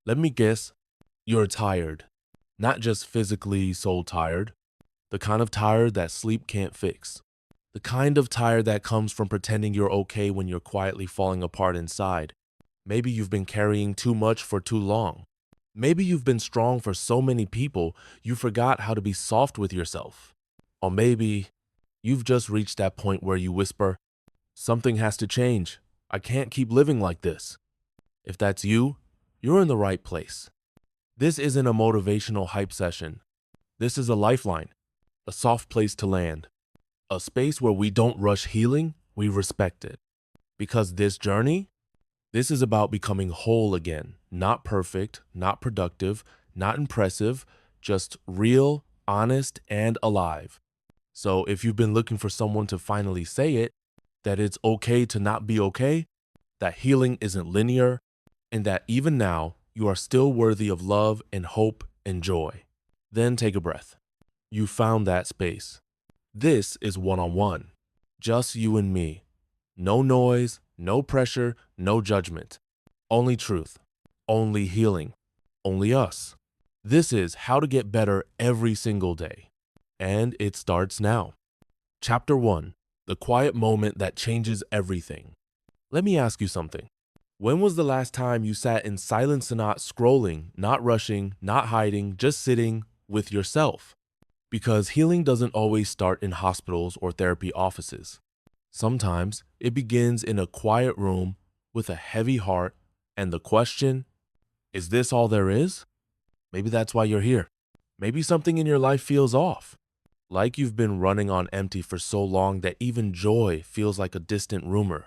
Let me guess, you're tired. Not just physically so tired, the kind of tired that sleep can't fix. The kind of tired that comes from pretending you're okay when you're quietly falling apart inside. Maybe you've been carrying too much for too long. Maybe you've been strong for so many people you forgot how to be soft with yourself. Or maybe you've just reached that point where you whisper, something has to change. I can't keep living like this. If that's you, you're in the right place. This isn't a motivational hype session. This is a lifeline, a soft place to land, a space where we don't rush healing, we respect it. Because this is about becoming whole again, not perfect, not productive, not impressive, just real, honest, and alive. So if you've been looking for someone to finally say it, that it's okay to not be okay, that healing isn't linear, and that even now you are still worthy of love and hope and joy, then take a breath. You found that space. This is one-on-one, just you and me. No noise, no pressure, no judgment. Only truth, only healing, only us. This is how to get better every single day. And it starts now. Chapter 1, the quiet moment that changes everything. Let me ask you something. When was the last time you sat in silence and not scrolling, not rushing, not hiding, just sitting with yourself? Because healing doesn't always start in hospitals or therapy offices. Sometimes it begins in a quiet room with a heavy heart and the question, is this all there is? Maybe that's why you're here. Maybe something in your life feels off. Like you've been running on empty for so long that even joy feels like a distant rumor.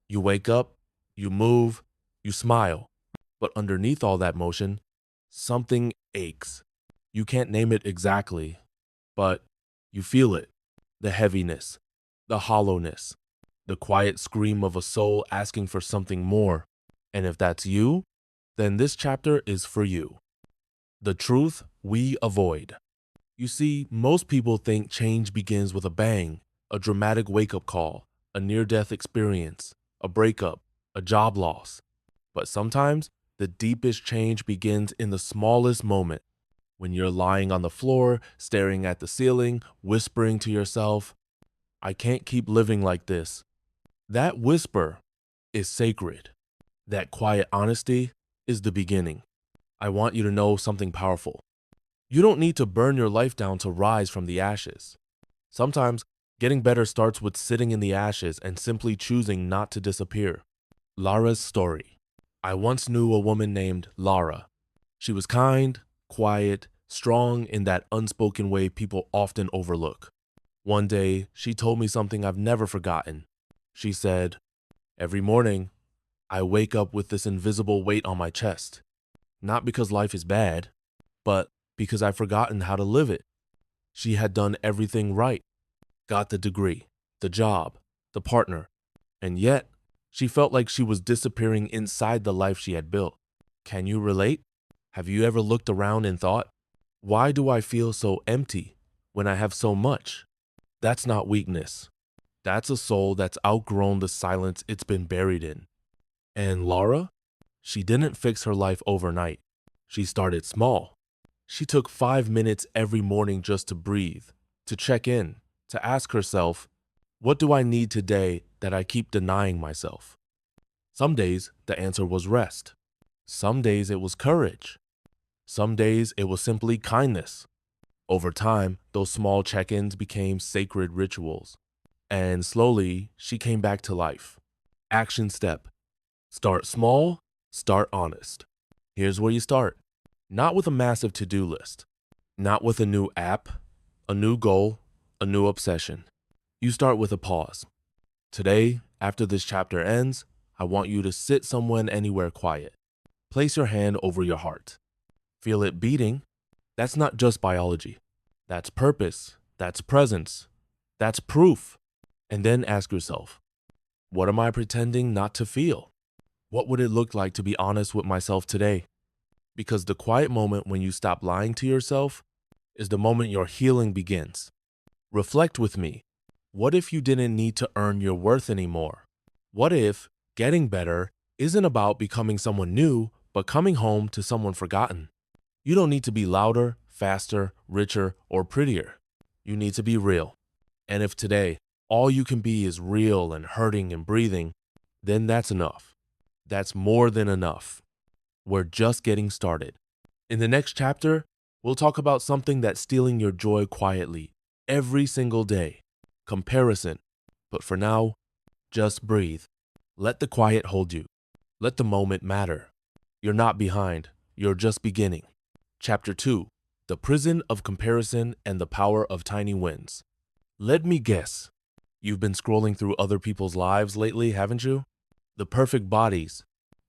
You wake up, you move, you smile, but underneath all that motion, something aches. You can't name it exactly, but you feel it. The heaviness, the hollowness, the quiet scream of a soul asking for something more. And if that's you, then this chapter is for you. The truth we avoid. You see, most people think change begins with a bang, a dramatic wake-up call, a near-death experience, a breakup, a job loss. But sometimes the deepest change begins in the smallest moment, when you're lying on the floor, staring at the ceiling, whispering to yourself, I can't keep living like this. That whisper is sacred. That quiet honesty is the beginning. I want you to know something powerful. You don't need to burn your life down to rise from the ashes. Sometimes getting better starts with sitting in the ashes and simply choosing not to disappear. Lara's story. I once knew a woman named Lara. She was kind, quiet, strong in that unspoken way people often overlook. One day, she told me something I've never forgotten. She said, every morning, I wake up with this invisible weight on my chest. Not because life is bad, but because I've forgotten how to live it. She had done everything right, got the degree, the job, the partner, and yet she felt like she was disappearing inside the life she had built. Can you relate? Have you ever looked around and thought, why do I feel so empty when I have so much? That's not weakness. That's a soul that's outgrown the silence it's been buried in. And Laura? She didn't fix her life overnight. She started small. She took 5 minutes every morning just to breathe, to check in, to ask herself, what do I need today that I keep denying myself? Some days the answer was rest. Some days it was courage. Some days it was simply kindness. Over time, those small check-ins became sacred rituals. And slowly, she came back to life. Action step. Start small, start honest. Here's where you start. Not with a massive to-do list. Not with a new app, a new goal, a new obsession. You start with a pause. Today, after this chapter ends, I want you to sit somewhere anywhere quiet. Place your hand over your heart. Feel it beating. That's not just biology. That's purpose. That's presence. That's proof. And then ask yourself, what am I pretending not to feel? What would it look like to be honest with myself today? Because the quiet moment when you stop lying to yourself is the moment your healing begins. Reflect with me. What if you didn't need to earn your worth anymore? What if getting better isn't about becoming someone new, but coming home to someone forgotten. You don't need to be louder, faster, richer, or prettier. You need to be real. And if today all you can be is real and hurting and breathing, then that's enough. That's more than enough. We're just getting started. In the next chapter, we'll talk about something that's stealing your joy quietly every single day: comparison. But for now, just breathe. Let the quiet hold you. Let the moment matter. You're not behind. You're just beginning. Chapter 2: The Prison of Comparison and the Power of Tiny Wins. Let me guess. You've been scrolling through other people's lives lately, haven't you? The perfect bodies,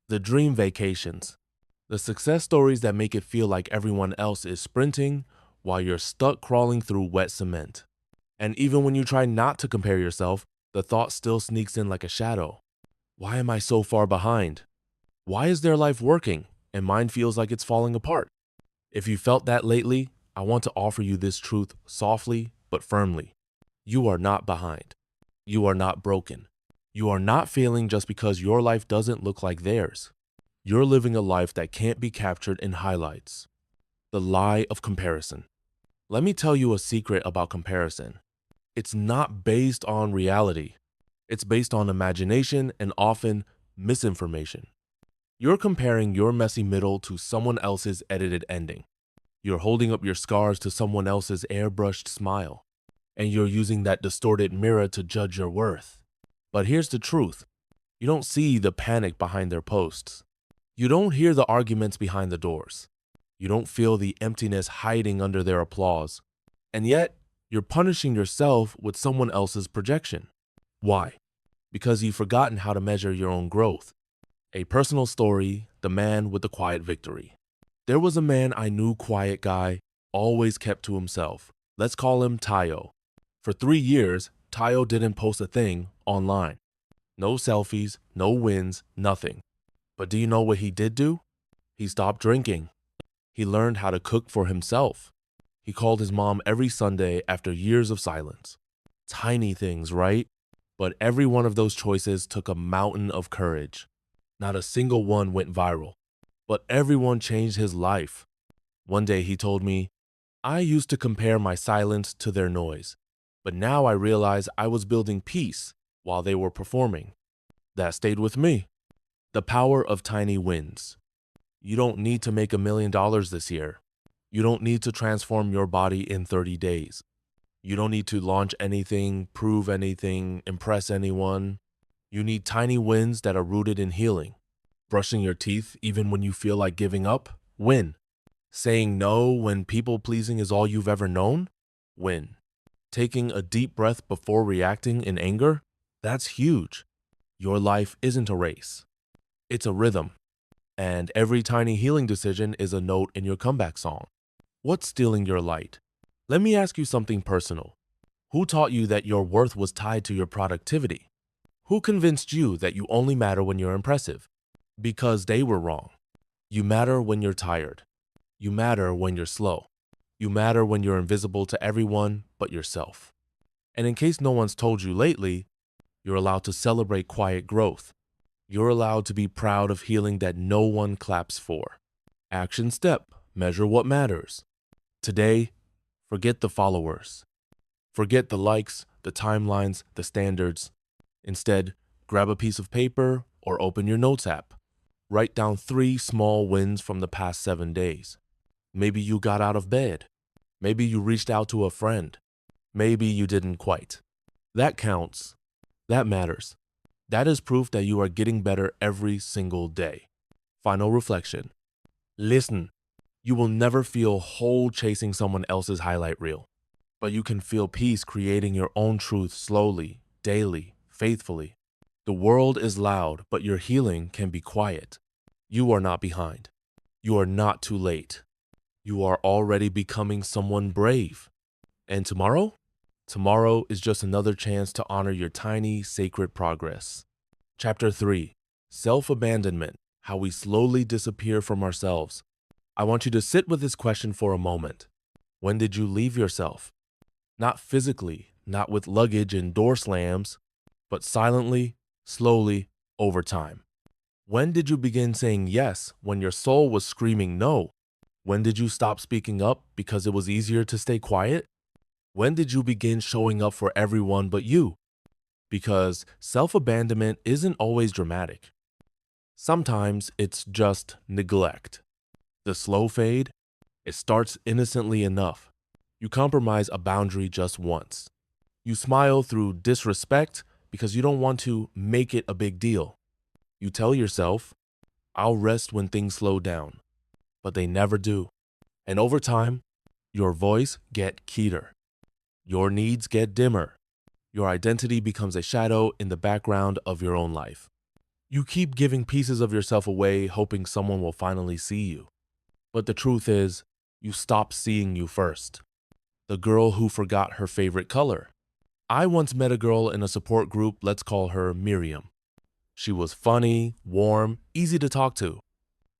the dream vacations, the success stories that make it feel like everyone else is sprinting while you're stuck crawling through wet cement. And even when you try not to compare yourself, the thought still sneaks in like a shadow. Why am I so far behind? Why is their life working and mine feels like it's falling apart? If you felt that lately, I want to offer you this truth softly but firmly. You are not behind. You are not broken. You are not failing just because your life doesn't look like theirs. You're living a life that can't be captured in highlights. The lie of comparison. Let me tell you a secret about comparison. It's not based on reality. It's based on imagination and often misinformation. You're comparing your messy middle to someone else's edited ending. You're holding up your scars to someone else's airbrushed smile. And you're using that distorted mirror to judge your worth. But here's the truth. You don't see the panic behind their posts. You don't hear the arguments behind the doors. You don't feel the emptiness hiding under their applause. And yet, you're punishing yourself with someone else's projection. Why? Because you've forgotten how to measure your own growth. A personal story: the man with the quiet victory. There was a man I knew, quiet guy, always kept to himself. Let's call him Tayo. For 3 years, Tayo didn't post a thing online. No selfies, no wins, nothing. But do you know what he did do? He stopped drinking. He learned how to cook for himself. He called his mom every Sunday after years of silence. Tiny things, right? But every one of those choices took a mountain of courage. Not a single one went viral, but everyone changed his life. One day he told me, "I used to compare my silence to their noise, but now I realize I was building peace while they were performing." That stayed with me. The power of tiny wins. You don't need to make $1 million this year. You don't need to transform your body in 30 days. You don't need to launch anything, prove anything, impress anyone. You need tiny wins that are rooted in healing. Brushing your teeth even when you feel like giving up? Win. Saying no when people pleasing is all you've ever known? Win. Taking a deep breath before reacting in anger? That's huge. Your life isn't a race. It's a rhythm. And every tiny healing decision is a note in your comeback song. What's stealing your light? Let me ask you something personal. Who taught you that your worth was tied to your productivity? Who convinced you that you only matter when you're impressive? Because they were wrong. You matter when you're tired. You matter when you're slow. You matter when you're invisible to everyone but yourself. And in case no one's told you lately, you're allowed to celebrate quiet growth. You're allowed to be proud of healing that no one claps for. Action step: measure what matters. Today, forget the followers. Forget the likes, the timelines, the standards. Instead, grab a piece of paper or open your notes app. Write down 3 small wins from the past 7 days. Maybe you got out of bed. Maybe you reached out to a friend. Maybe you didn't quite. That counts. That matters. That is proof that you are getting better every single day. Final reflection. Listen, you will never feel whole chasing someone else's highlight reel, but you can feel peace creating your own truth slowly, daily, faithfully. The world is loud, but your healing can be quiet. You are not behind. You are not too late. You are already becoming someone brave. And tomorrow? Tomorrow is just another chance to honor your tiny, sacred progress. Chapter 3: Self-abandonment, how we slowly disappear from ourselves. I want you to sit with this question for a moment. When did you leave yourself? Not physically, not with luggage and door slams, but silently, slowly, over time. When did you begin saying yes when your soul was screaming no? When did you stop speaking up because it was easier to stay quiet? When did you begin showing up for everyone but you? Because self-abandonment isn't always dramatic. Sometimes it's just neglect. The slow fade, it starts innocently enough. You compromise a boundary just once. You smile through disrespect because you don't want to make it a big deal. You tell yourself, I'll rest when things slow down, but they never do. And over time, your voice get keyeder. Your needs get dimmer. Your identity becomes a shadow in the background of your own life. You keep giving pieces of yourself away, hoping someone will finally see you. But the truth is, you stop seeing you first. The girl who forgot her favorite color. I once met a girl in a support group, let's call her Miriam. She was funny, warm, easy to talk to.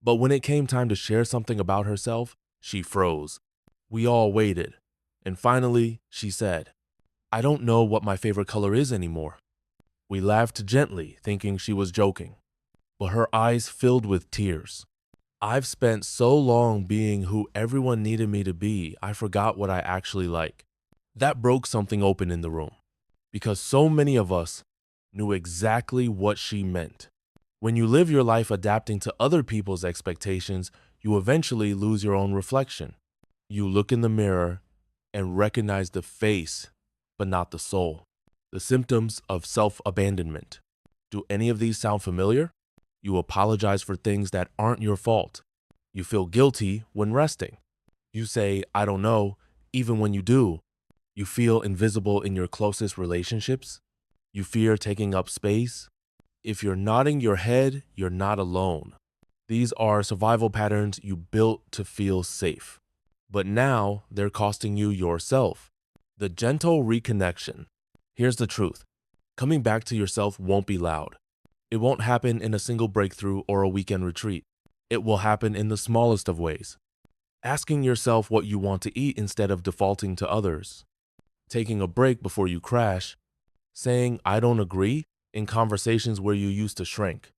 But when it came time to share something about herself, she froze. We all waited. And finally, she said, I don't know what my favorite color is anymore. We laughed gently, thinking she was joking. But her eyes filled with tears. I've spent so long being who everyone needed me to be, I forgot what I actually like. That broke something open in the room. Because so many of us knew exactly what she meant. When you live your life adapting to other people's expectations, you eventually lose your own reflection. You look in the mirror and recognize the face, but not the soul. The symptoms of self-abandonment. Do any of these sound familiar? You apologize for things that aren't your fault. You feel guilty when resting. You say, I don't know, even when you do. You feel invisible in your closest relationships. You fear taking up space. If you're nodding your head, you're not alone. These are survival patterns you built to feel safe. But now they're costing you yourself. The gentle reconnection. Here's the truth. Coming back to yourself won't be loud. It won't happen in a single breakthrough or a weekend retreat. It will happen in the smallest of ways. Asking yourself what you want to eat instead of defaulting to others. Taking a break before you crash. Saying, I don't agree in conversations where you used to shrink.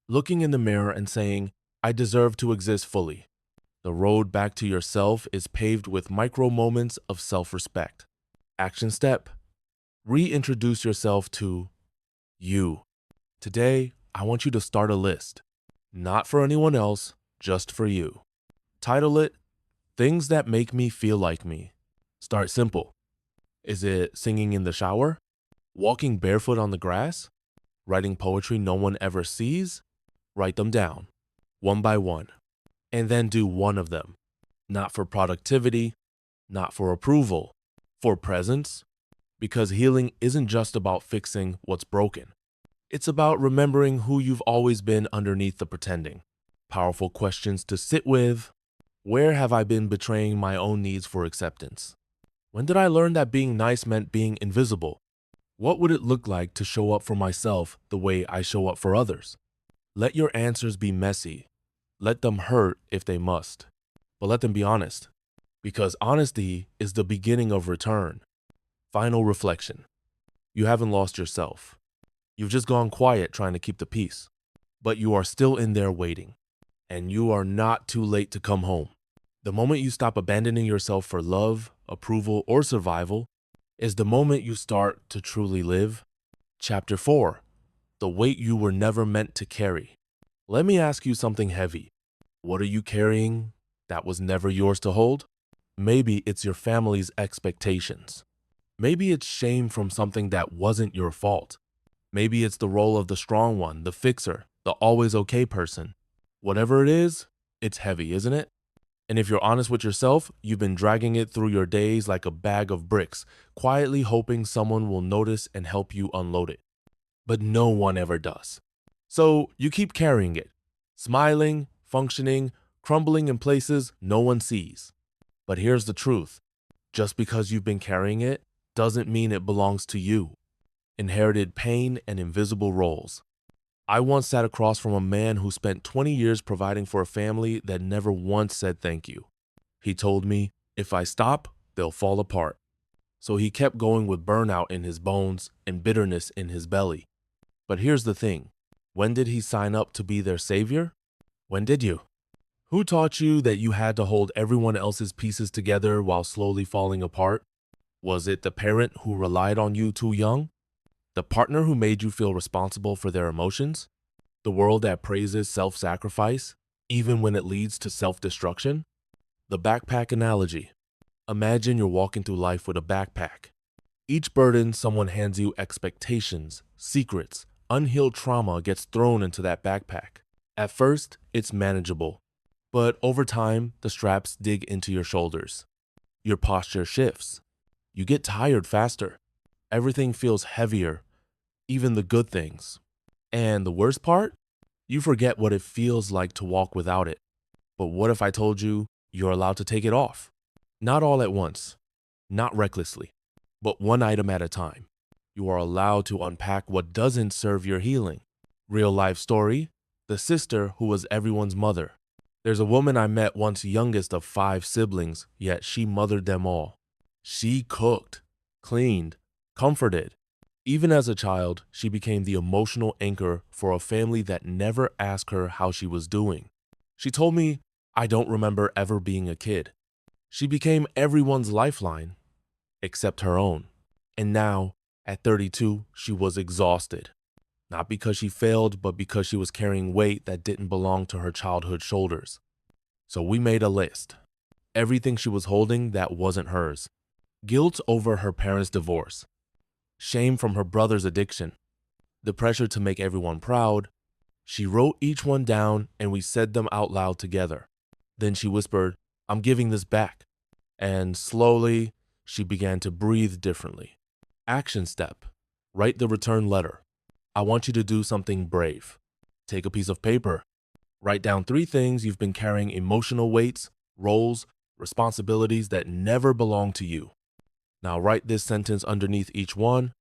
Looking in the mirror and saying, I deserve to exist fully. The road back to yourself is paved with micro moments of self-respect. Action step. Reintroduce yourself to you. Today, I want you to start a list. Not for anyone else, just for you. Title it, Things That Make Me Feel Like Me. Start simple. Is it singing in the shower? Walking barefoot on the grass? Writing poetry no one ever sees? Write them down, one by one. And then do one of them. Not for productivity, not for approval, for presence. Because healing isn't just about fixing what's broken. It's about remembering who you've always been underneath the pretending. Powerful questions to sit with. Where have I been betraying my own needs for acceptance? When did I learn that being nice meant being invisible? What would it look like to show up for myself the way I show up for others? Let your answers be messy. Let them hurt if they must. But let them be honest. Because honesty is the beginning of return. Final reflection. You haven't lost yourself. You've just gone quiet trying to keep the peace. But you are still in there waiting. And you are not too late to come home. The moment you stop abandoning yourself for love, approval, or survival is the moment you start to truly live. Chapter 4. The weight you were never meant to carry. Let me ask you something heavy. What are you carrying that was never yours to hold? Maybe it's your family's expectations. Maybe it's shame from something that wasn't your fault. Maybe it's the role of the strong one, the fixer, the always okay person. Whatever it is, it's heavy, isn't it? And if you're honest with yourself, you've been dragging it through your days like a bag of bricks, quietly hoping someone will notice and help you unload it. But no one ever does. So you keep carrying it, smiling, functioning, crumbling in places no one sees. But here's the truth. Just because you've been carrying it doesn't mean it belongs to you. Inherited pain and invisible roles. I once sat across from a man who spent 20 years providing for a family that never once said thank you. He told me, if I stop, they'll fall apart. So he kept going with burnout in his bones and bitterness in his belly. But here's the thing. When did he sign up to be their savior? When did you? Who taught you that you had to hold everyone else's pieces together while slowly falling apart? Was it the parent who relied on you too young? The partner who made you feel responsible for their emotions? The world that praises self-sacrifice, even when it leads to self-destruction? The backpack analogy. Imagine you're walking through life with a backpack. Each burden someone hands you expectations, secrets, unhealed trauma gets thrown into that backpack. At first, it's manageable, but over time, the straps dig into your shoulders. Your posture shifts. You get tired faster. Everything feels heavier, even the good things. And the worst part? You forget what it feels like to walk without it. But what if I told you you're allowed to take it off? Not all at once, not recklessly, but one item at a time. You are allowed to unpack what doesn't serve your healing. Real life story, the sister who was everyone's mother. There's a woman I met once youngest of 5 siblings, yet she mothered them all. She cooked, cleaned, comforted. Even as a child, she became the emotional anchor for a family that never asked her how she was doing. She told me, "I don't remember ever being a kid." She became everyone's lifeline, except her own. And now, at 32, she was exhausted. Not because she failed, but because she was carrying weight that didn't belong to her childhood shoulders. So we made a list. Everything she was holding that wasn't hers. Guilt over her parents' divorce. Shame from her brother's addiction. The pressure to make everyone proud. She wrote each one down and we said them out loud together. Then she whispered, "I'm giving this back." And slowly, she began to breathe differently. Action step. Write the return letter. I want you to do something brave. Take a piece of paper. Write down 3 things you've been carrying emotional weights, roles, responsibilities that never belong to you. Now write this sentence underneath each one.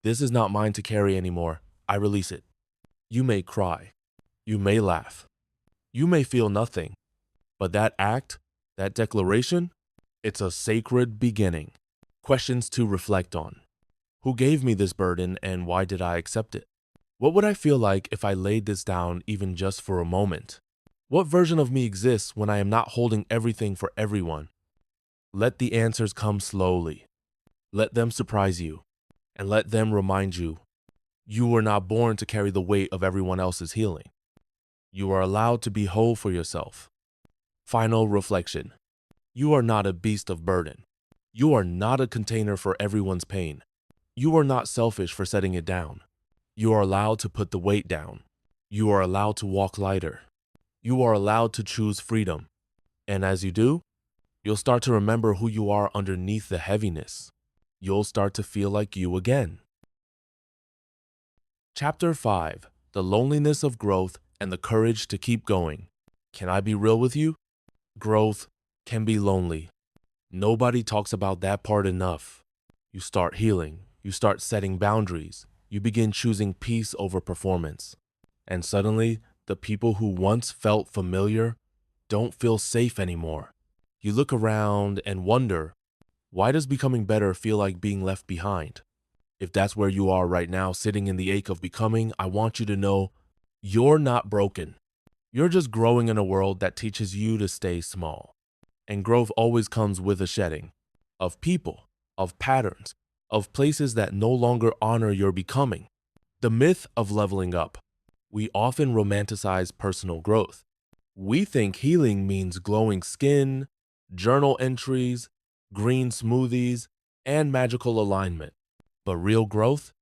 This is not mine to carry anymore. I release it. You may cry. You may laugh. You may feel nothing. But that act, that declaration, it's a sacred beginning. Questions to reflect on. Who gave me this burden and why did I accept it? What would I feel like if I laid this down even just for a moment? What version of me exists when I am not holding everything for everyone? Let the answers come slowly. Let them surprise you. And let them remind you, you were not born to carry the weight of everyone else's healing. You are allowed to be whole for yourself. Final reflection. You are not a beast of burden. You are not a container for everyone's pain. You are not selfish for setting it down. You are allowed to put the weight down. You are allowed to walk lighter. You are allowed to choose freedom. And as you do, you'll start to remember who you are underneath the heaviness. You'll start to feel like you again. Chapter 5. The loneliness of growth and the courage to keep going. Can I be real with you? Growth can be lonely. Nobody talks about that part enough. You start healing. You start setting boundaries. You begin choosing peace over performance. And suddenly, the people who once felt familiar don't feel safe anymore. You look around and wonder, why does becoming better feel like being left behind? If that's where you are right now, sitting in the ache of becoming, I want you to know you're not broken. You're just growing in a world that teaches you to stay small. And growth always comes with a shedding of people, of patterns, of places that no longer honor your becoming. The myth of leveling up. We often romanticize personal growth. We think healing means glowing skin, journal entries, green smoothies, and magical alignment. But real growth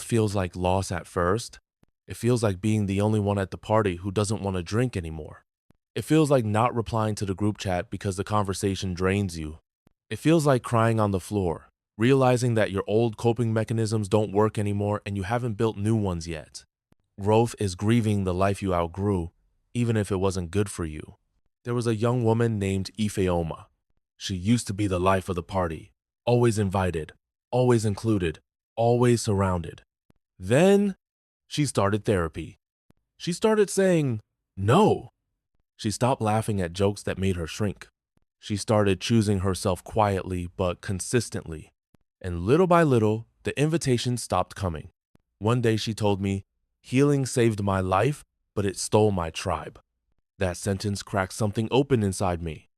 feels like loss at first. It feels like being the only one at the party who doesn't want to drink anymore. It feels like not replying to the group chat because the conversation drains you. It feels like crying on the floor, realizing that your old coping mechanisms don't work anymore and you haven't built new ones yet. Growth is grieving the life you outgrew, even if it wasn't good for you. There was a young woman named Ifeoma. She used to be the life of the party, always invited, always included, always surrounded. Then she started therapy. She started saying no. She stopped laughing at jokes that made her shrink. She started choosing herself quietly but consistently. And little by little, the invitations stopped coming. One day she told me, Healing saved my life, but it stole my tribe. That sentence cracked something open inside me,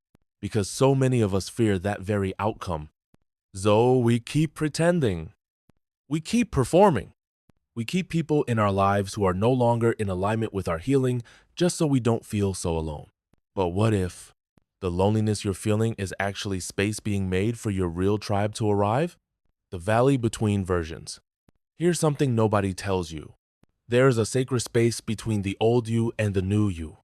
because so many of us fear that very outcome. So we keep pretending. We keep performing. We keep people in our lives who are no longer in alignment with our healing just so we don't feel so alone. But what if the loneliness you're feeling is actually space being made for your real tribe to arrive? The valley between versions. Here's something nobody tells you. There is a sacred space between the old you and the new you.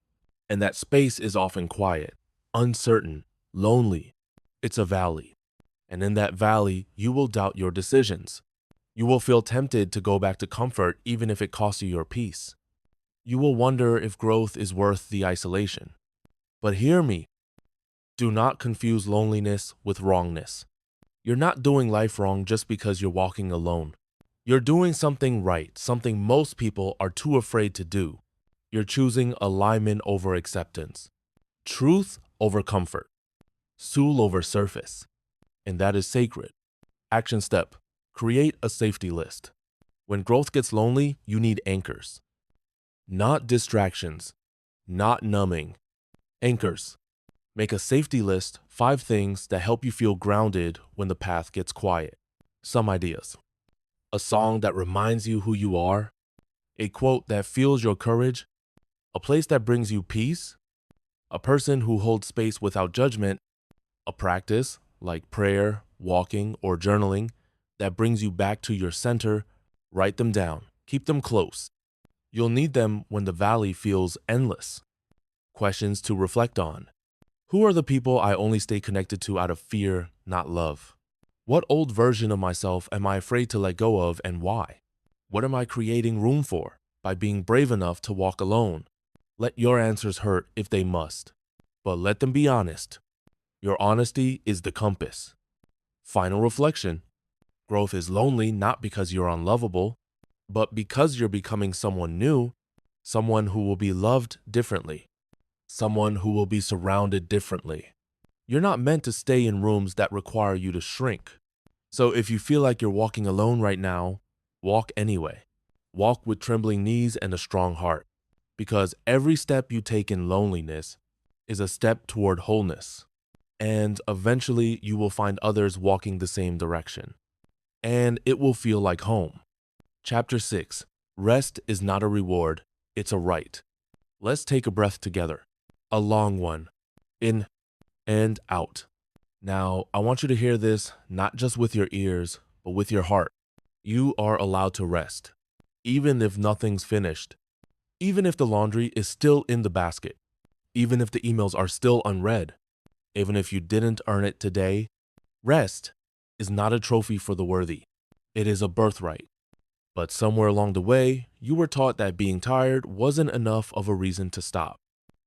And that space is often quiet, uncertain, lonely. It's a valley. And in that valley, you will doubt your decisions. You will feel tempted to go back to comfort even if it costs you your peace. You will wonder if growth is worth the isolation. But hear me, do not confuse loneliness with wrongness. You're not doing life wrong just because you're walking alone. You're doing something right, something most people are too afraid to do. You're choosing alignment over acceptance, truth over comfort, soul over surface. And that is sacred. Action step: create a safety list. When growth gets lonely, you need anchors. Not distractions, not numbing. Anchors. Make a safety list, 5 things that help you feel grounded when the path gets quiet. Some ideas: a song that reminds you who you are, a quote that fuels your courage, a place that brings you peace, a person who holds space without judgment, a practice like prayer, walking, or journaling that brings you back to your center. Write them down. Keep them close. You'll need them when the valley feels endless. Questions to reflect on. Who are the people I only stay connected to out of fear, not love? What old version of myself am I afraid to let go of, and why? What am I creating room for by being brave enough to walk alone? Let your answers hurt if they must, but let them be honest. Your honesty is the compass. Final reflection. Growth is lonely not because you're unlovable, but because you're becoming someone new, someone who will be loved differently, someone who will be surrounded differently. You're not meant to stay in rooms that require you to shrink. So if you feel like you're walking alone right now, walk anyway. Walk with trembling knees and a strong heart, because every step you take in loneliness is a step toward wholeness. And eventually you will find others walking the same direction. And it will feel like home. Chapter 6. Rest is not a reward, it's a right. Let's take a breath together. A long one. In and out. Now, I want you to hear this not just with your ears, but with your heart. You are allowed to rest, even if nothing's finished, even if the laundry is still in the basket, even if the emails are still unread, even if you didn't earn it today. Rest is not a trophy for the worthy. It is a birthright. But somewhere along the way, you were taught that being tired wasn't enough of a reason to stop.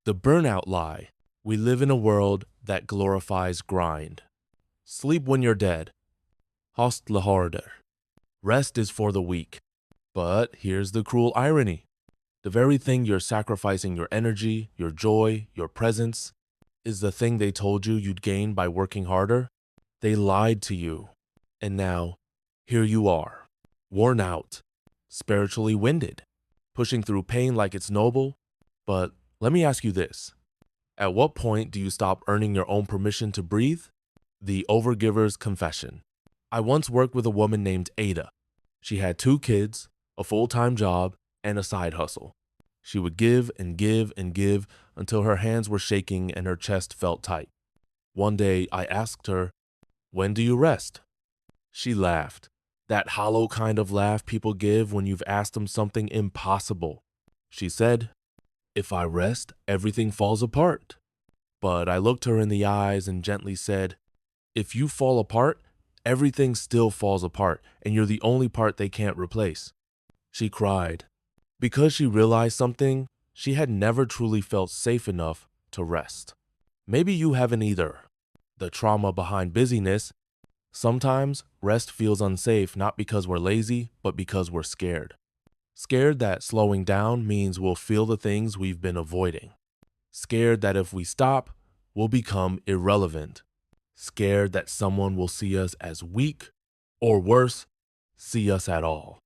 The burnout lie. We live in a world that glorifies grind. Sleep when you're dead. Hostile harder. Rest is for the weak. But here's the cruel irony. The very thing you're sacrificing your energy, your joy, your presence, is the thing they told you you'd gain by working harder. They lied to you. And now, here you are, worn out, spiritually winded, pushing through pain like it's noble. But let me ask you this. At what point do you stop earning your own permission to breathe? The Overgiver's Confession. I once worked with a woman named Ada. She had 2 kids, a full-time job, and a side hustle. She would give and give and give until her hands were shaking and her chest felt tight. One day I asked her, "When do you rest?" She laughed. That hollow kind of laugh people give when you've asked them something impossible. She said, "If I rest, everything falls apart." But I looked her in the eyes and gently said, "If you fall apart, everything still falls apart, and you're the only part they can't replace." She cried. Because she realized something, she had never truly felt safe enough to rest. Maybe you haven't either. The trauma behind busyness. Sometimes rest feels unsafe not because we're lazy, but because we're scared. Scared that slowing down means we'll feel the things we've been avoiding. Scared that if we stop, we'll become irrelevant. Scared that someone will see us as weak, or worse, see us at all.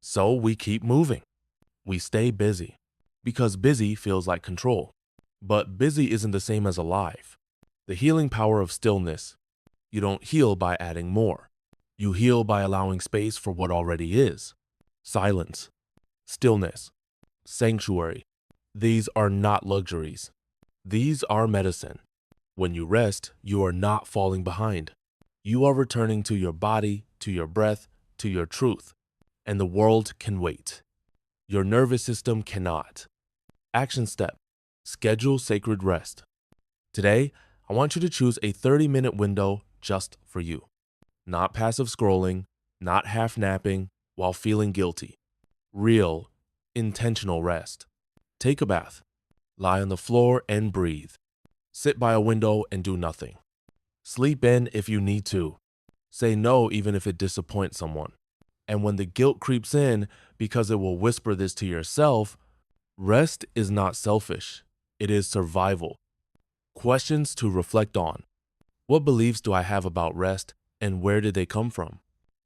So we keep moving. We stay busy because busy feels like control. But busy isn't the same as alive. The healing power of stillness. You don't heal by adding more. You heal by allowing space for what already is. Silence, stillness, sanctuary. These are not luxuries. These are medicine. When you rest, you are not falling behind. You are returning to your body, to your breath, to your truth. And the world can wait. Your nervous system cannot. Action step. Schedule sacred rest. Today, I want you to choose a 30-minute window just for you. Not passive scrolling, not half napping while feeling guilty. Real, intentional rest. Take a bath. Lie on the floor and breathe. Sit by a window and do nothing. Sleep in if you need to. Say no even if it disappoints someone. And when the guilt creeps in because it will whisper this to yourself, rest is not selfish. It is survival. Questions to reflect on. What beliefs do I have about rest and where did they come from?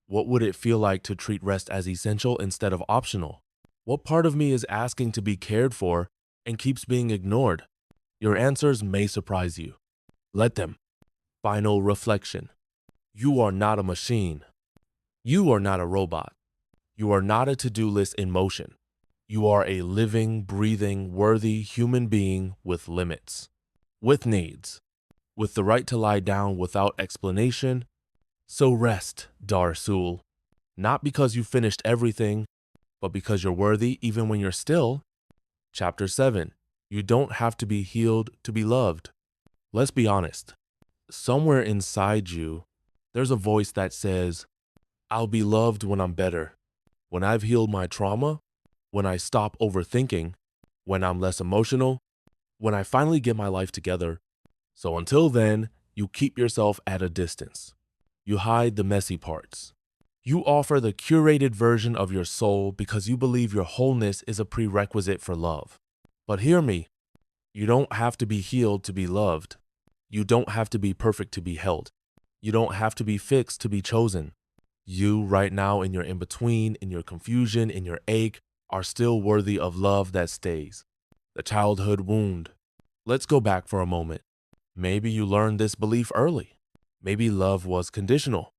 What would it feel like to treat rest as essential instead of optional? What part of me is asking to be cared for and keeps being ignored? Your answers may surprise you. Let them. Final reflection. You are not a machine. You are not a robot. You are not a to-do list in motion. You are a living, breathing, worthy human being with limits, with needs, with the right to lie down without explanation. So rest, Darsul, not because you finished everything, but because you're worthy even when you're still. Chapter 7. You don't have to be healed to be loved. Let's be honest. Somewhere inside you, there's a voice that says, I'll be loved when I'm better, when I've healed my trauma, when I stop overthinking, when I'm less emotional, when I finally get my life together. So until then, you keep yourself at a distance. You hide the messy parts. You offer the curated version of your soul because you believe your wholeness is a prerequisite for love. But hear me, you don't have to be healed to be loved. You don't have to be perfect to be held. You don't have to be fixed to be chosen. You right now in your in-between, in your confusion, in your ache, are still worthy of love that stays. The childhood wound. Let's go back for a moment. Maybe you learned this belief early. Maybe love was conditional.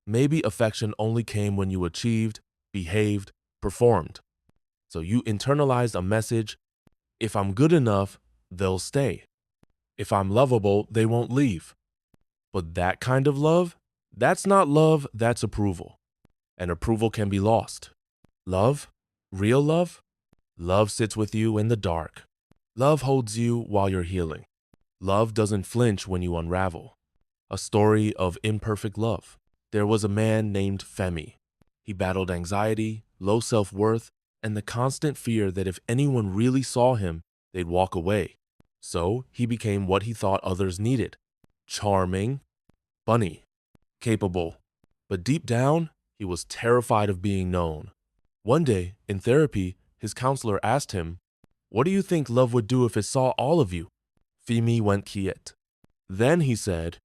Maybe affection only came when you achieved, behaved, performed. So you internalized a message, if I'm good enough, they'll stay. If I'm lovable, they won't leave. But that kind of love, that's not love, that's approval. And approval can be lost. Love, real love, love sits with you in the dark. Love holds you while you're healing. Love doesn't flinch when you unravel. A story of imperfect love. There was a man named Femi. He battled anxiety, low self-worth, and the constant fear that if anyone really saw him, they'd walk away. So he became what he thought others needed. Charming, funny, capable. But deep down, he was terrified of being known. One day, in therapy, his counselor asked him, "What do you think love would do if it saw all of you?" Femi went quiet. Then he said,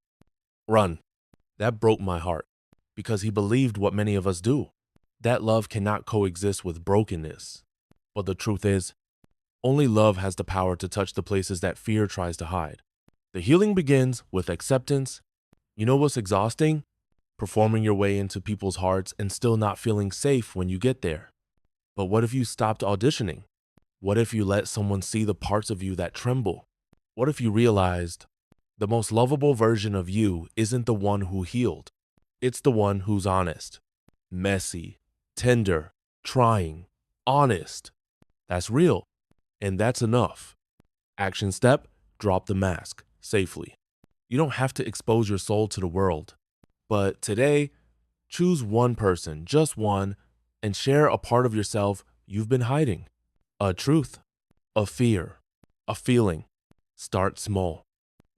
"Run." That broke my heart, because he believed what many of us do. That love cannot coexist with brokenness. But the truth is, only love has the power to touch the places that fear tries to hide. The healing begins with acceptance. You know what's exhausting? Performing your way into people's hearts and still not feeling safe when you get there. But what if you stopped auditioning? What if you let someone see the parts of you that tremble? What if you realized the most lovable version of you isn't the one who healed? It's the one who's honest, messy, tender, trying, honest. That's real, and that's enough. Action step, drop the mask safely. You don't have to expose your soul to the world. But today, choose one person, just one, and share a part of yourself you've been hiding. A truth, a fear, a feeling. Start small.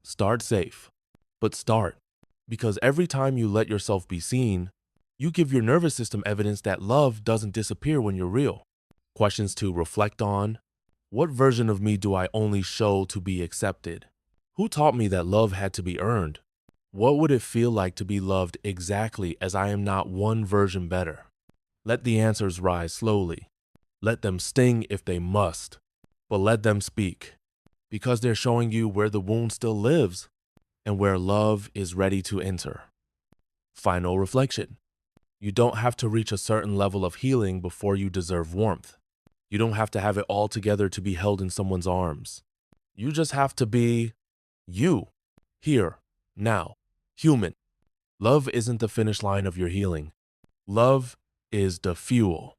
Start safe. But start. Because every time you let yourself be seen, you give your nervous system evidence that love doesn't disappear when you're real. Questions to reflect on. What version of me do I only show to be accepted? Who taught me that love had to be earned? What would it feel like to be loved exactly as I am not one version better? Let the answers rise slowly. Let them sting if they must, but let them speak, because they're showing you where the wound still lives and where love is ready to enter. Final reflection. You don't have to reach a certain level of healing before you deserve warmth. You don't have to have it all together to be held in someone's arms. You just have to be you, here, now, human. Love isn't the finish line of your healing. Love is the fuel.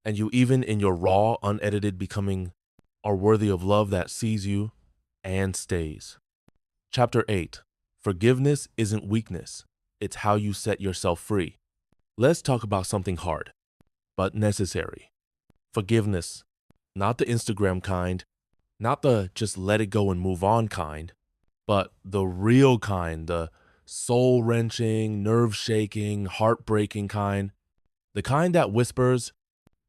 And you, even in your raw, unedited becoming, are worthy of love that sees you and stays. Chapter 8. Forgiveness isn't weakness. It's how you set yourself free. Let's talk about something hard, but necessary. Forgiveness. Not the Instagram kind, not the just let it go and move on kind, but the real kind, the soul-wrenching, nerve-shaking, heartbreaking kind. The kind that whispers,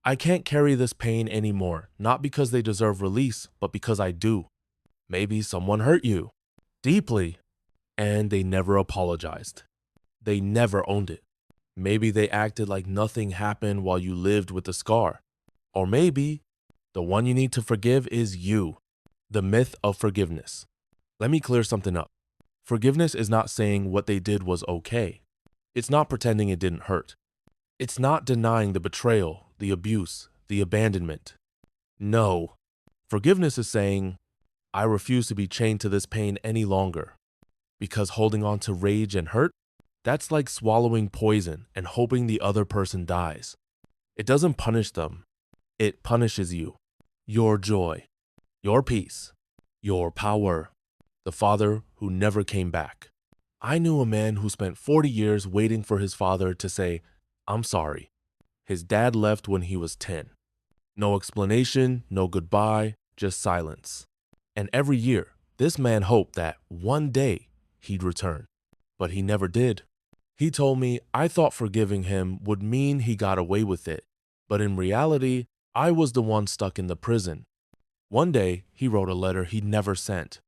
I can't carry this pain anymore, not because they deserve release, but because I do. Maybe someone hurt you deeply, and they never apologized. They never owned it. Maybe they acted like nothing happened while you lived with the scar. Or maybe the one you need to forgive is you. The myth of forgiveness. Let me clear something up. Forgiveness is not saying what they did was okay. It's not pretending it didn't hurt. It's not denying the betrayal, the abuse, the abandonment. No. Forgiveness is saying, I refuse to be chained to this pain any longer. Because holding on to rage and hurt, that's like swallowing poison and hoping the other person dies. It doesn't punish them. It punishes you. Your joy, your peace, your power. The father who never came back. I knew a man who spent 40 years waiting for his father to say, I'm sorry. His dad left when he was 10. No explanation, no goodbye, just silence. And every year, this man hoped that one day he'd return. But he never did. He told me I thought forgiving him would mean he got away with it. But in reality, I was the one stuck in the prison. One day, he wrote a letter he'd never sent.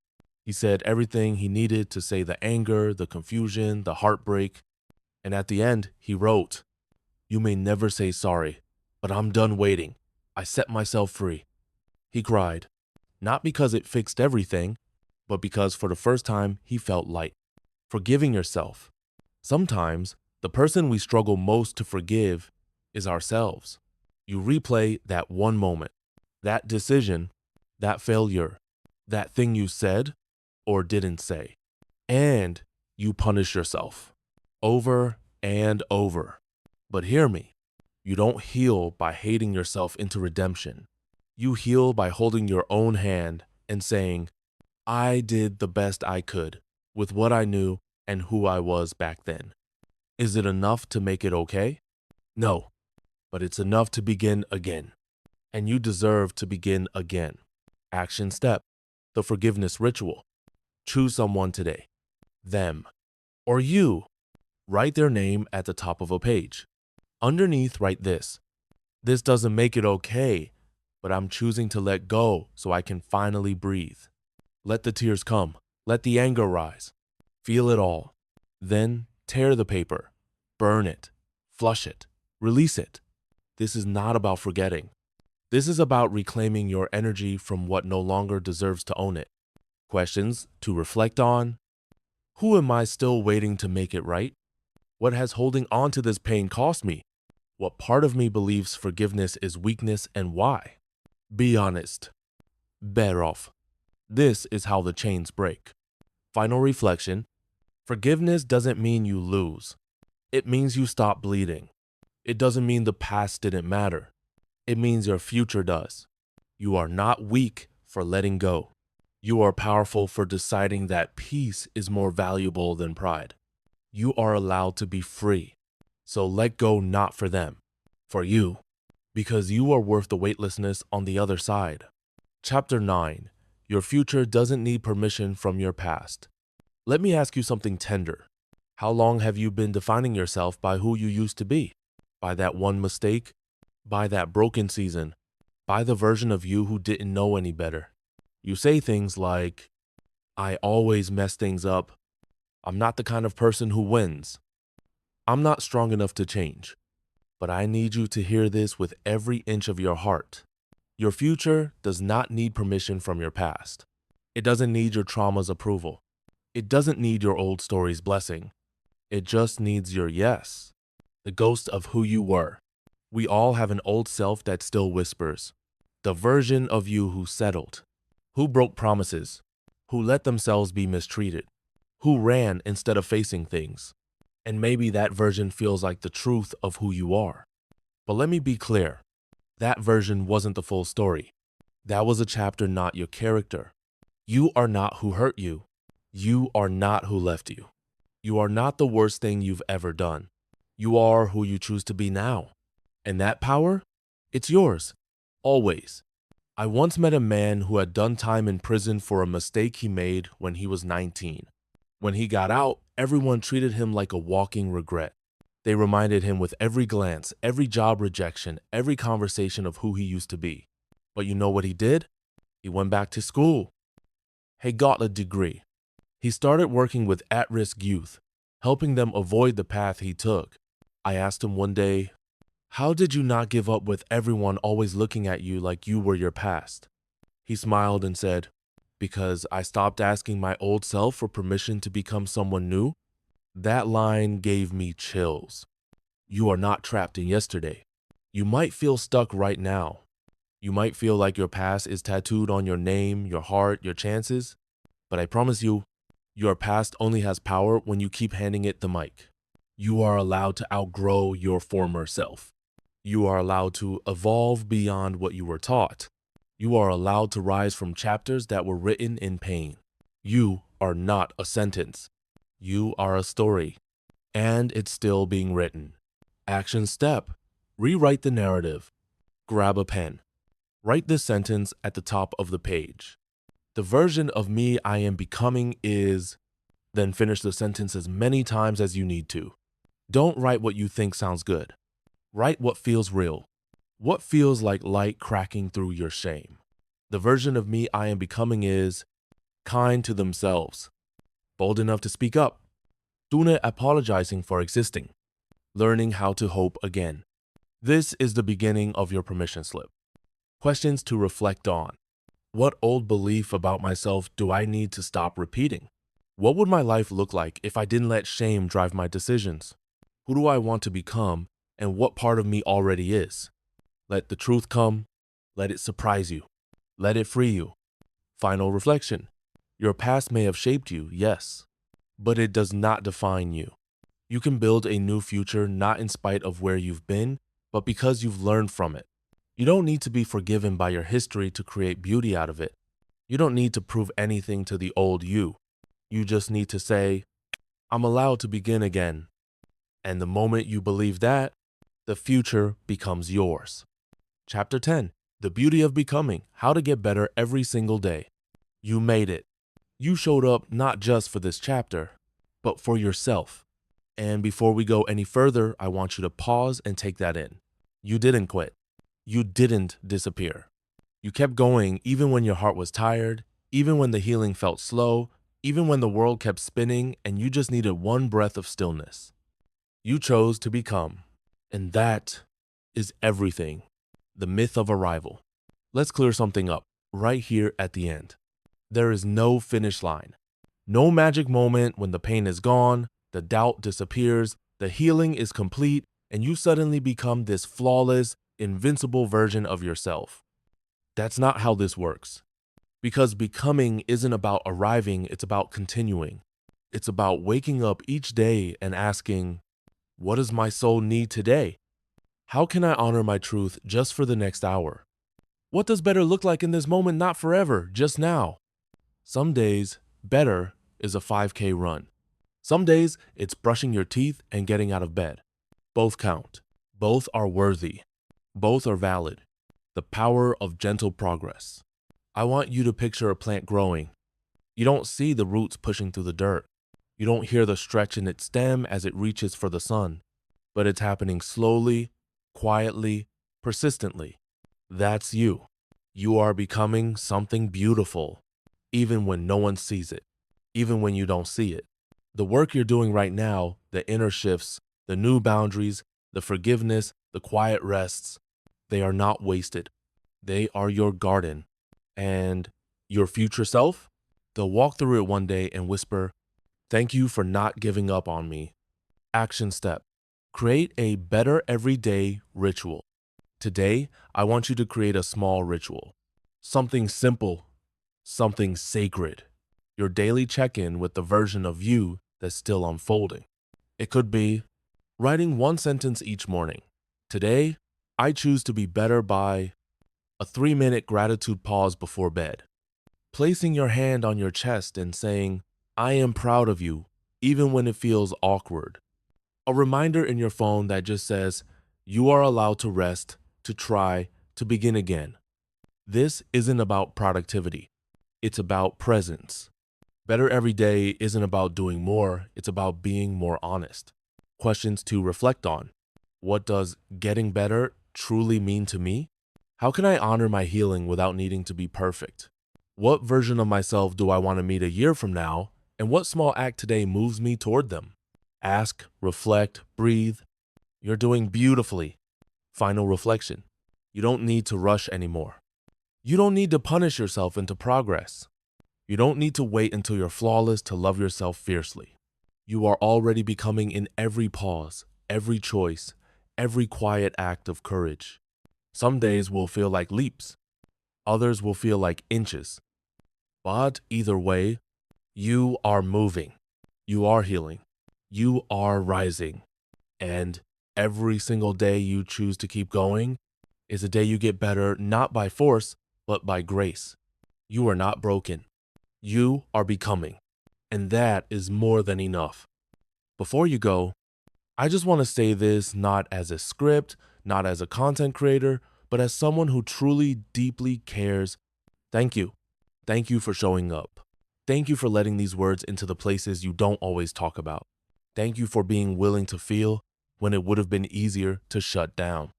He said everything he needed to say the anger, the confusion, the heartbreak. And at the end, he wrote, You may never say sorry, but I'm done waiting. I set myself free. He cried, not because it fixed everything, but because for the first time he felt light. Forgiving yourself. Sometimes, the person we struggle most to forgive is ourselves. You replay that one moment, that decision, that failure, that thing you said or didn't say, and you punish yourself over and over. But hear me, you don't heal by hating yourself into redemption. You heal by holding your own hand and saying, I did the best I could with what I knew and who I was back then. Is it enough to make it okay? No, but it's enough to begin again. And you deserve to begin again. Action step, the forgiveness ritual. Choose someone today. Them. Or you. Write their name at the top of a page. Underneath, write this. This doesn't make it okay, but I'm choosing to let go so I can finally breathe. Let the tears come. Let the anger rise. Feel it all. Then tear the paper. Burn it. Flush it. Release it. This is not about forgetting. This is about reclaiming your energy from what no longer deserves to own it. Questions to reflect on. Who am I still waiting to make it right? What has holding on to this pain cost me? What part of me believes forgiveness is weakness and why? Be honest. Better off. This is how the chains break. Final reflection. Forgiveness doesn't mean you lose. It means you stop bleeding. It doesn't mean the past didn't matter. It means your future does. You are not weak for letting go. You are powerful for deciding that peace is more valuable than pride. You are allowed to be free. So let go not for them, for you, because you are worth the weightlessness on the other side. Chapter 9. Your future doesn't need permission from your past. Let me ask you something tender. How long have you been defining yourself by who you used to be? By that one mistake? By that broken season? By the version of you who didn't know any better? You say things like, I always mess things up. I'm not the kind of person who wins. I'm not strong enough to change. But I need you to hear this with every inch of your heart. Your future does not need permission from your past. It doesn't need your trauma's approval. It doesn't need your old story's blessing. It just needs your yes, the ghost of who you were. We all have an old self that still whispers, the version of you who settled, who broke promises, who let themselves be mistreated, who ran instead of facing things. And maybe that version feels like the truth of who you are. But let me be clear, that version wasn't the full story. That was a chapter, not your character. You are not who hurt you. You are not who left you. You are not the worst thing you've ever done. You are who you choose to be now. And that power, it's yours, always. I once met a man who had done time in prison for a mistake he made when he was 19. When he got out, everyone treated him like a walking regret. They reminded him with every glance, every job rejection, every conversation of who he used to be. But you know what he did? He went back to school. He got a degree. He started working with at-risk youth, helping them avoid the path he took. I asked him one day, "How did you not give up with everyone always looking at you like you were your past?" He smiled and said, "Because I stopped asking my old self for permission to become someone new." That line gave me chills. You are not trapped in yesterday. You might feel stuck right now. You might feel like your past is tattooed on your name, your heart, your chances. But I promise you, your past only has power when you keep handing it the mic. You are allowed to outgrow your former self. You are allowed to evolve beyond what you were taught. You are allowed to rise from chapters that were written in pain. You are not a sentence. You are a story, and it's still being written. Action step: rewrite the narrative. Grab a pen. Write this sentence at the top of the page. The version of me I am becoming is, then finish the sentence as many times as you need to. Don't write what you think sounds good. Write what feels real. What feels like light cracking through your shame. The version of me I am becoming is kind to themselves, bold enough to speak up, soon apologizing for existing, learning how to hope again. This is the beginning of your permission slip. Questions to reflect on. What old belief about myself do I need to stop repeating? What would my life look like if I didn't let shame drive my decisions? Who do I want to become, and what part of me already is? Let the truth come. Let it surprise you. Let it free you. Final reflection. Your past may have shaped you, yes, but it does not define you. You can build a new future not in spite of where you've been, but because you've learned from it. You don't need to be forgiven by your history to create beauty out of it. You don't need to prove anything to the old you. You just need to say, I'm allowed to begin again. And the moment you believe that, the future becomes yours. Chapter 10, The Beauty of Becoming, How to Get Better Every Single Day. You made it. You showed up not just for this chapter, but for yourself. And before we go any further, I want you to pause and take that in. You didn't quit. You didn't disappear. You kept going even when your heart was tired, even when the healing felt slow, even when the world kept spinning and you just needed one breath of stillness. You chose to become. And that is everything. The myth of arrival. Let's clear something up right here at the end. There is no finish line. No magic moment when the pain is gone, the doubt disappears, the healing is complete, and you suddenly become this flawless, invincible version of yourself. That's not how this works. Because becoming isn't about arriving, it's about continuing. It's about waking up each day and asking, what does my soul need today? How can I honor my truth just for the next hour? What does better look like in this moment, not forever, just now? Some days, better is a 5K run. Some days, it's brushing your teeth and getting out of bed. Both count. Both are worthy. Both are valid. The power of gentle progress. I want you to picture a plant growing. You don't see the roots pushing through the dirt. You don't hear the stretch in its stem as it reaches for the sun. But it's happening slowly, quietly, persistently. That's you. You are becoming something beautiful, even when no one sees it, even when you don't see it. The work you're doing right now, the inner shifts, the new boundaries, the forgiveness, The quiet rests, they are not wasted. They are your garden. And your future self, they'll walk through it one day and whisper, "Thank you for not giving up on me." Action step: create a better everyday ritual. Today, I want you to create a small ritual. Something simple, something sacred. Your daily check in with the version of you that's still unfolding. It could be writing one sentence each morning. Today, I choose to be better by a 3-minute gratitude pause before bed. Placing your hand on your chest and saying, "I am proud of you," even when it feels awkward. A reminder in your phone that just says, "You are allowed to rest, to try, to begin again." This isn't about productivity. It's about presence. Better every day isn't about doing more. It's about being more honest. Questions to reflect on. What does getting better truly mean to me? How can I honor my healing without needing to be perfect? What version of myself do I want to meet a year from now? And what small act today moves me toward them? Ask, reflect, breathe. You're doing beautifully. Final reflection. You don't need to rush anymore. You don't need to punish yourself into progress. You don't need to wait until you're flawless to love yourself fiercely. You are already becoming in every pause, every choice, every quiet act of courage. Some days will feel like leaps. Others will feel like inches. But either way, you are moving. You are healing. You are rising. And every single day you choose to keep going is a day you get better, not by force, but by grace. You are not broken. You are becoming. And that is more than enough. Before you go, I just want to say this not as a script, not as a content creator, but as someone who truly, deeply cares. Thank you. Thank you for showing up. Thank you for letting these words into the places you don't always talk about. Thank you for being willing to feel when it would have been easier to shut down.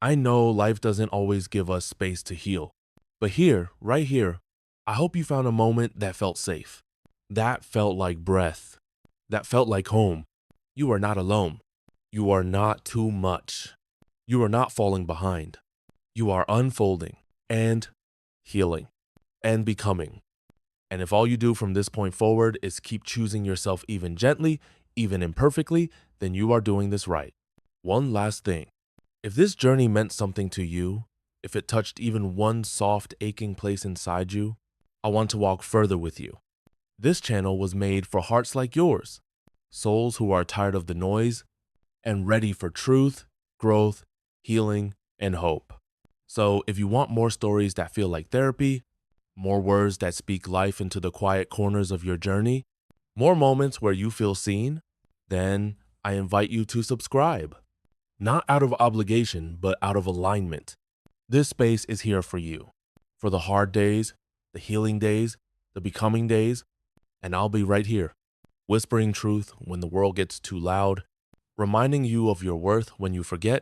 I know life doesn't always give us space to heal, but here, right here, I hope you found a moment that felt safe, that felt like breath, that felt like home. You are not alone. You are not too much. You are not falling behind. You are unfolding and healing and becoming. And if all you do from this point forward is keep choosing yourself even gently, even imperfectly, then you are doing this right. One last thing. If this journey meant something to you, if it touched even one soft, aching place inside you, I want to walk further with you. This channel was made for hearts like yours, souls who are tired of the noise and ready for truth, growth, healing, and hope. So if you want more stories that feel like therapy, more words that speak life into the quiet corners of your journey, more moments where you feel seen, then I invite you to subscribe. Not out of obligation, but out of alignment. This space is here for you, for the hard days, the healing days, the becoming days, and I'll be right here, whispering truth when the world gets too loud, reminding you of your worth when you forget,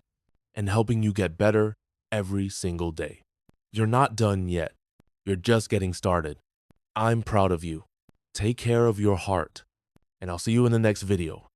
and helping you get better every single day. You're not done yet. You're just getting started. I'm proud of you. Take care of your heart, and I'll see you in the next video.